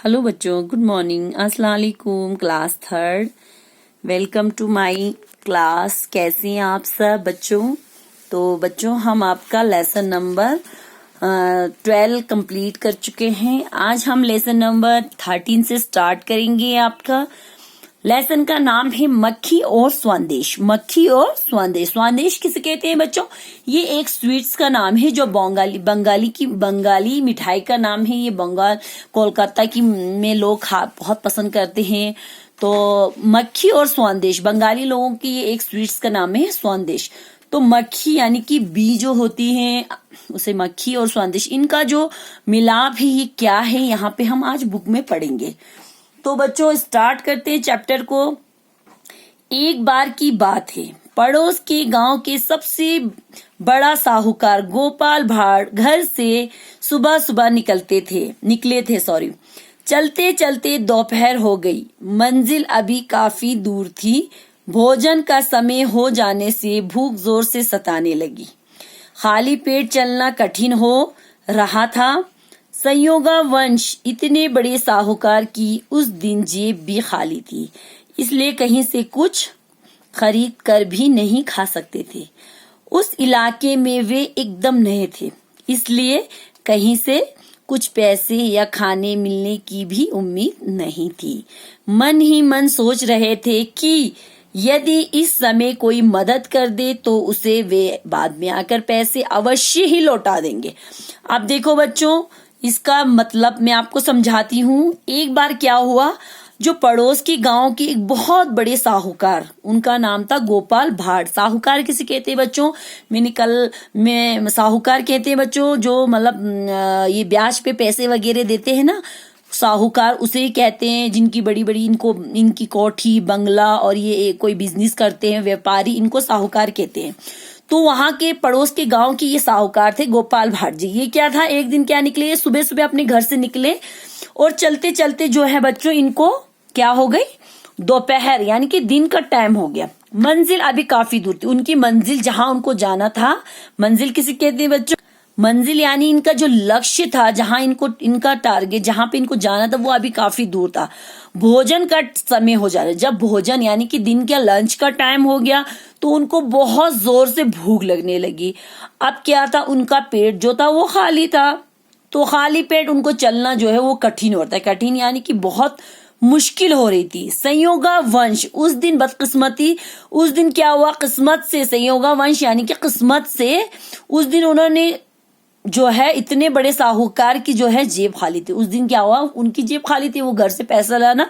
Hello बच्चों, good morning, अस्सलाम वालेकुम। Class third, welcome to my class. कैसे हैं आप सब बच्चों? तो बच्चों, हम आपका लेसन नंबर 12 कंप्लीट कर चुके हैं। आज हम लेसन नंबर 13 से स्टार्ट करेंगे। आपका लेसन का नाम है मक्खी और स्वादेश। मक्खी और स्वादेश। स्वादेश किसे कहते हैं बच्चों? ये एक स्वीट्स का नाम है जो बंगाली मिठाई का नाम है। ये बंगाल कोलकाता की में लोग बहुत पसंद करते हैं। तो मक्खी और स्वादेश बंगाली लोगों की ये एक स्वीट्स का नाम है स्वादेश। तो मक्खी यानी कि बी जो होती है उसे मक्खी और स्वादेश, इनका जो मिलाप है ये क्या है, यहाँ पे हम आज बुक में पढ़ेंगे। तो बच्चों स्टार्ट करते हैं चैप्टर को। एक बार की बात है, पड़ोस के गांव के सबसे बड़ा साहूकार गोपाल भाड़ घर से सुबह सुबह निकले थे। चलते चलते दोपहर हो गई। मंजिल अभी काफी दूर थी। भोजन का समय हो जाने से भूख जोर से सताने लगी। खाली पेट चलना कठिन हो रहा था। संयोगावश इतने बड़े साहूकार की उस दिन जेब भी खाली थी, इसलिए कहीं से कुछ खरीद कर भी नहीं खा सकते थे। उस इलाके में वे एकदम नए थे, इसलिए कहीं से कुछ पैसे या खाने मिलने की भी उम्मीद नहीं थी। मन ही मन सोच रहे थे कि यदि इस समय कोई मदद कर दे तो उसे वे बाद में आकर पैसे अवश्य ही लौटा देंगे। अब देखो बच्चों, इसका मतलब मैं आपको समझाती हूँ। एक बार क्या हुआ, जो पड़ोस की गांव की एक बहुत बड़े साहूकार, उनका नाम था गोपाल भाड़। साहूकार किसे कहते हैं बच्चों? मैं साहूकार कहते हैं बच्चों जो मतलब ये ब्याज पे पैसे वगैरह देते हैं ना, साहूकार उसे ही कहते हैं। जिनकी बड़ी बड़ी इनकी कोठी बंगला और ये कोई बिजनेस करते हैं व्यापारी, इनको साहूकार कहते हैं। तो वहां के पड़ोस के गांव की ये साहूकार थे गोपाल भाट जी। ये क्या था, एक दिन क्या निकले, सुबह सुबह अपने घर से निकले और चलते चलते जो है बच्चों इनको क्या हो गई, दोपहर यानी कि दिन का टाइम हो गया। मंजिल अभी काफी दूर थी। उनकी मंजिल जहां उनको जाना था, मंजिल किसे कहते हैं बच्चों? मंजिल यानी इनका जो लक्ष्य था, जहां इनका टारगेट जहां पे इनको जाना था वो अभी काफी दूर था। भोजन का समय हो जा रहा है। जब भोजन यानी कि दिन का लंच का टाइम हो गया तो उनको बहुत जोर से भूख लगने लगी। अब क्या था, उनका पेट जो था वो खाली था। तो खाली पेट उनको चलना जो है वो कठिन होता है। कठिन यानी कि बहुत मुश्किल हो रही थी। संयोगावश उस दिन बदकिस्मती, उस दिन क्या हुआ, किस्मत से, संयोगावश यानी कि किस्मत से उस दिन उन्होंने जो है इतने बड़े साहूकार की जो है जेब खाली थी। उस दिन क्या हुआ, उनकी जेब खाली थी, वो घर से पैसा लाना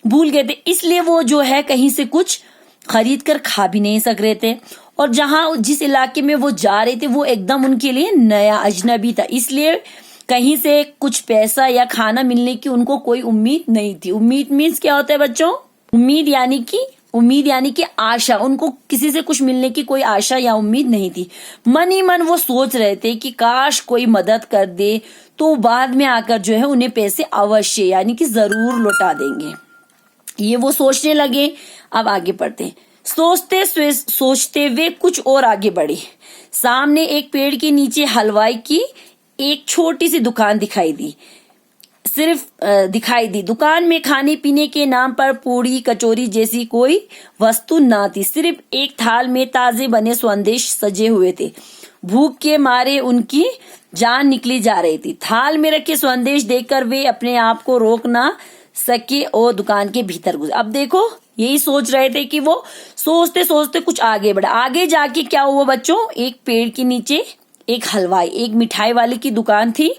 भूल गए थे, इसलिए वो जो है कहीं से कुछ खरीद कर खा भी नहीं सक रहे थे। और जिस इलाके में वो जा रहे थे वो एकदम उनके लिए नया अजनबी था, इसलिए कहीं से कुछ पैसा या खाना मिलने की उनको कोई उम्मीद नहीं थी। उम्मीद मीन्स क्या होता है बच्चों? उम्मीद यानी कि आशा। उनको किसी से कुछ मिलने की कोई आशा या उम्मीद नहीं थी। मन ही मन वो सोच रहे थे कि काश कोई मदद कर दे तो बाद में आकर जो है उन्हें पैसे अवश्य यानी कि जरूर लौटा देंगे। ये वो सोचने लगे। अब आगे बढ़ते हैं। सोचते वे कुछ और आगे बढ़े। सामने एक पेड़ के नीचे हलवाई की एक छोटी सी दुकान दिखाई दी। दुकान में खाने पीने के नाम पर पूड़ी कचौरी जैसी कोई वस्तु ना थी। सिर्फ एक थाल में ताजे बने संदेश सजे हुए थे। भूख के मारे उनकी जान निकली जा रही थी। थाल में रखे संदेश देखकर वे अपने आप को रोक ना सके और दुकान के भीतर घुसे। अब देखो, यही सोच रहे थे कि वो सोचते सोचते कुछ आगे बढ़ा। आगे जाके क्या हुआ बच्चों, एक पेड़ के नीचे एक हलवाई, एक मिठाई वाले की दुकान थी।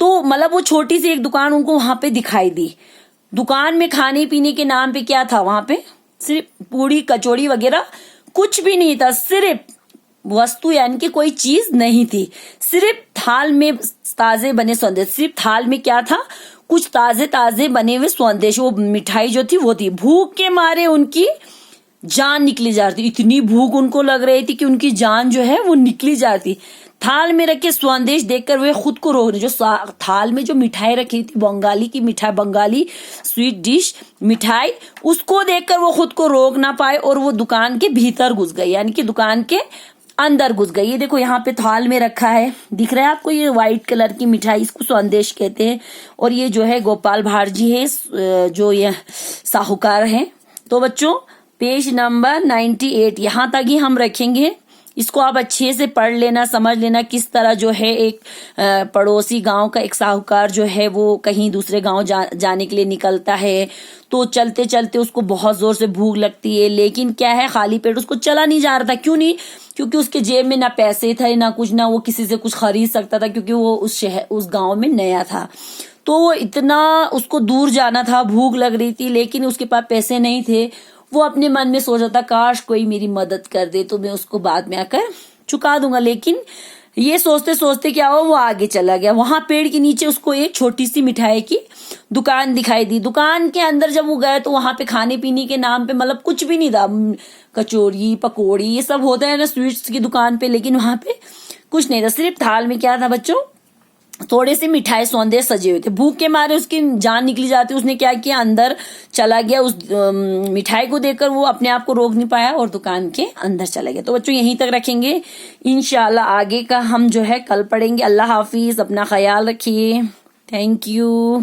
तो मतलब वो छोटी सी एक दुकान उनको वहां पे दिखाई दी। दुकान में खाने पीने के नाम पे क्या था, वहां पे सिर्फ पूड़ी कचौड़ी वगैरह कुछ भी नहीं था। सिर्फ वस्तु यानी कि कोई चीज नहीं थी। सिर्फ थाल में ताजे बने संदेश। सिर्फ थाल में क्या था, कुछ ताजे ताजे बने हुए संदेश। वो मिठाई जो थी वो थी। भूख के मारे उनकी जान निकली जा रही थी। इतनी भूख उनको लग रही थी कि उनकी जान जो है वो निकली जा रही थी। थाल में रखे संदेश देखकर वे खुद को रोक, जो थाल में जो मिठाई रखी थी, बंगाली की मिठाई, बंगाली स्वीट डिश मिठाई, उसको देखकर वो खुद को रोक ना पाए और वो दुकान के भीतर घुस गए यानी कि दुकान के अंदर घुस गई। ये देखो यहाँ पे थाल में रखा है, दिख रहा है आपको, ये व्हाइट कलर की मिठाई, इसको संदेश कहते हैं। और ये जो है गोपाल भाड़ जी है, जो ये साहूकार है। तो बच्चों पेज नंबर 98 यहाँ तक ही हम रखेंगे। इसको आप अच्छे से पढ़ लेना, समझ लेना किस तरह जो है एक पड़ोसी गांव का एक साहूकार जो है वो कहीं दूसरे गांव जाने के लिए निकलता है। तो चलते चलते उसको बहुत जोर से भूख लगती है, लेकिन क्या है, खाली पेट उसको चला नहीं जा रहा था। क्यों नहीं? क्योंकि उसके जेब में ना पैसे थे ना कुछ, ना वो किसी से कुछ खरीद सकता था, क्योंकि वो उस गांव में नया था। तो वो इतना उसको दूर जाना था, भूख लग रही थी, लेकिन उसके पास पैसे नहीं थे। वो अपने मन में सोच रहा था काश कोई मेरी मदद कर दे तो मैं उसको बाद में आकर चुका दूंगा। लेकिन ये सोचते सोचते क्या हुआ, वो आगे चला गया। वहां पेड़ के नीचे उसको एक छोटी सी मिठाई की दुकान दिखाई दी। दुकान के अंदर जब वो गए तो वहां पे खाने पीने के नाम पे मतलब कुछ भी नहीं था, कचौरी पकौड़ी ये सब होता है ना स्वीट्स की दुकान पे, लेकिन वहां पे कुछ नहीं था। सिर्फ थाल में क्या था बच्चों, थोड़े से मिठाई सौंदेश सजे हुए थे। भूख के मारे उसकी जान निकली जाती। उसने क्या किया, अंदर चला गया। उस मिठाई को देखकर वो अपने आप को रोक नहीं पाया और दुकान के अंदर चला गया। तो बच्चों यहीं तक रखेंगे, इंशाल्लाह आगे का हम जो है कल पढ़ेंगे। अल्लाह हाफिज, अपना ख्याल रखिए। Thank you.